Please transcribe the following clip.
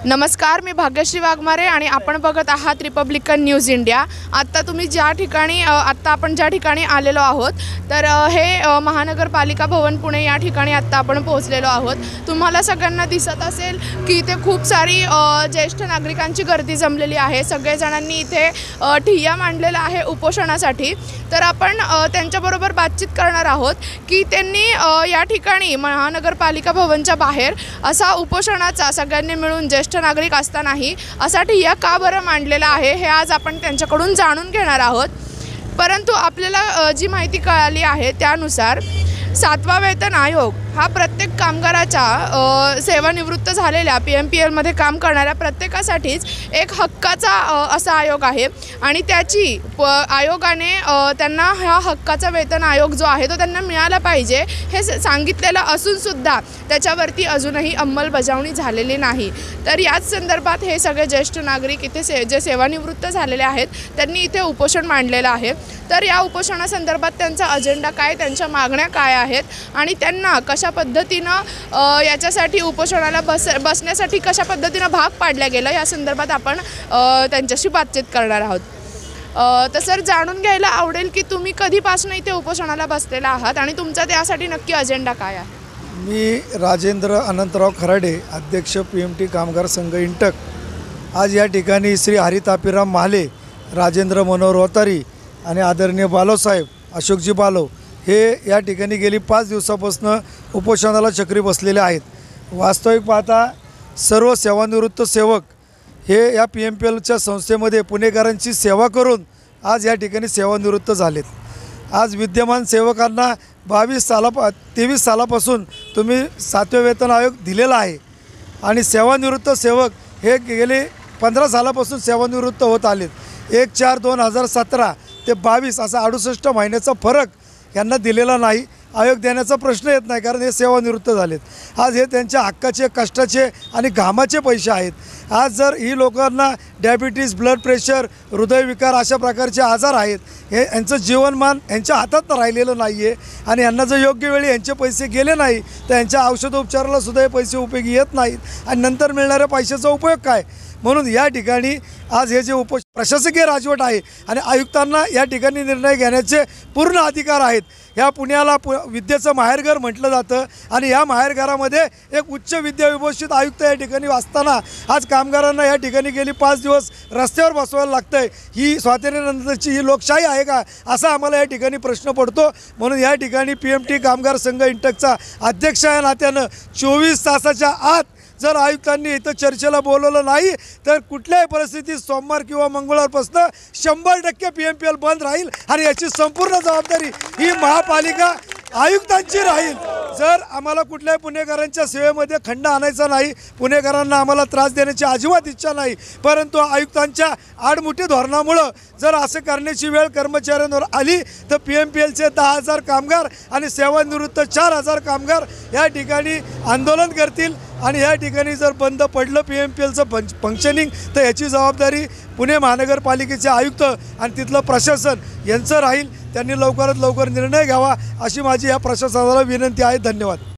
नमस्कार, मी भाग्यश्री वाघमारे आणि आपण बघत आहात रिपब्लिकन न्यूज इंडिया। आता तुम्ही ज्या ठिकाणी आपण ज्या ठिकाणी आलेलो आहोत तर हे महानगरपालिका भवन पुणे या ठिकाणी आता आपण पोहोचलेलो आहोत। तुम्हाला सगळ्यांना दिसत असेल की इथे खूप सारी ज्येष्ठ नागरिकांची गर्दी जमलेली आहे। सगळे जणांनी इथे ठिय्या मांडलेला आहे उपोषणासाठी। तर आपण त्यांच्याबरोबर बातचीत करणार आहोत की त्यांनी या ठिकाणी महानगरपालिका भवनच्या बाहेर असा उपोषणाचा सगळ्यांनी मिळून ज्येष्ठ नागरिक असतानाही असा ठिय्या का बरं मांडलेला आहे हे आज आपण त्यांच्याकडून जाणून घेणार आहोत। परंतु आपल्याला जी माहिती कळाली आहे त्यानुसार 7वा वेतन आयोग हा प्रत्येक कामगाराच्या सेवानिवृत्त झालेल्या PMPL मध्ये काम करणाऱ्या प्रत्येकासाठीच एक हक्काचा असा आयोग आहे आणि त्याची आयोगाने त्यांना हा हक्काचा वेतन आयोग जो आहे तो त्यांना मिळाला पाहिजे हे सांगितलेलं असून सुद्धा त्याच्यावरती अजूनही अंमलबजावणी झालेली नाही। तर याच संदर्भात हे सगळे ज्येष्ठ नागरिक इथे जे सेवानिवृत्त झालेले आहेत त्यांनी इथे उपोषण मांडलेलं आहे। तर या उपोषणासंदर्भात त्यांचा अजेंडा काय, त्यांच्या मागण्या काय आहेत आणि त्यांना कशा पद्धतीने याच्यासाठी उपोषणाला बसण्यासाठी कशा पद्धतीने भाग पाडल्या गेलं या संदर्भात आपण त्यांच्याशी बातचीत करणार आहोत। तर सर, जाणून घ्यायला आवडेल की तुम्ही कधीपासून इथे उपोषणाला बसलेला आहात आणि तुमचा त्यासाठी नक्की अजेंडा काय आहे? मी राजेंद्र अनंतराव खराडे, अध्यक्ष PMT कामगार संघ इंटक। आज या ठिकाणी श्री हरितापीराम महाले, राजेंद्र मनोहर रोतारी आणि आदरणीय बालोसाहेब अशोकजी बालो हे या ठिकाणी गेली 5 दिवसापासून उपोषणाला चक्री बसलेले आहेत। वास्तविक पाहता सर्व सेवानिवृत्त सेवक हे या PMPLच्या संस्थेमध्ये पुणेकरांची सेवा करून आज या ठिकाणी सेवानिवृत्त झालेत। आज विद्यमान सेवकांना 23 सालापासून तुम्ही 7वे वेतन आयोग दिलेला आहे आणि सेवानिवृत्त सेवक हे गेले 15 सालापासून सेवानिवृत्त होत आलेत। 1/4/2017 ते 22 असा 68 महिन्याचा फरक यांना दिलेला नाही। आयोग देण्याचा प्रश्न येत नाही कारण हे सेवानिवृत्त झालेत। आज हे त्यांच्या हक्काचे, कष्टाचे आणि घामाचे पैसे आहेत। आज जर ही लोकांना डायबिटीज, ब्लड प्रेशर, हृदयविकार अशा प्रकारचे आजार आहेत, हे यांचं जीवनमान यांच्या हातात राहिलेलं नाही आहे आणि यांना जर योग्य वेळी यांचे पैसे गेले नाही तर यांच्या औषधोपचाराला सुद्धा हे पैसे उपयोगी येत नाहीत आणि नंतर मिळणाऱ्या पैशाचा उपयोग काय? म्हणून या ठिकाणी आज हे जे प्रशासकीय राजवट आहे आणि आयुक्तांना या ठिकाणी निर्णय घेण्याचे पूर्ण अधिकार आहेत। ह्या पुण्याला विद्येचं माहेरघर म्हटलं जातं आणि या माहेरघरामध्ये एक उच्च विद्याविभूषित आयुक्त या ठिकाणी असताना आज कामगारांना या ठिकाणी गेली 5 दिवस रस्त्यावर बसवायला लागतं आहे। ही स्वातंत्र्यानंतरची ही लोकशाही आहे का, असा आम्हाला या ठिकाणी प्रश्न पडतो। म्हणून या ठिकाणी PMT कामगार संघ इंटकचा अध्यक्ष या नात्यानं 24 तासाच्या आत जर आयुक्तांनी इथं चर्चेला बोलवलं नाही तर कुठल्याही परिस्थितीत सोमवार किंवा मंगळवारपासून 100% PMPL बंद राहील आणि याची संपूर्ण जबाबदारी ही महापालिका आयुक्तांची राहील। जर आम्हाला कुठल्याही पुणेकरांच्या सेवेमध्ये खंड आणायचा नाही, पुणेकरांना आम्हाला त्रास देण्याची अजिबात इच्छा नाही, परंतु आयुक्तांच्या आडमुठी धोरणामुळं जर असं करण्याची वेळ कर्मचाऱ्यांवर आली तर PMPLचे 10,000 कामगार आणि सेवानिवृत्त 4,000 कामगार या ठिकाणी आंदोलन करतील आणि या ठिकाणी जर बंद पडलं PMPLचं फंक्शनिंग तर याची जबाबदारी पुणे महानगरपालिकेचे आयुक्त आणि तिथलं प्रशासन यांचं राहील। त्यांनी लवकरात लवकर निर्णय घ्यावा अशी माझी या प्रशासनाला विनंती आहे। धन्यवाद।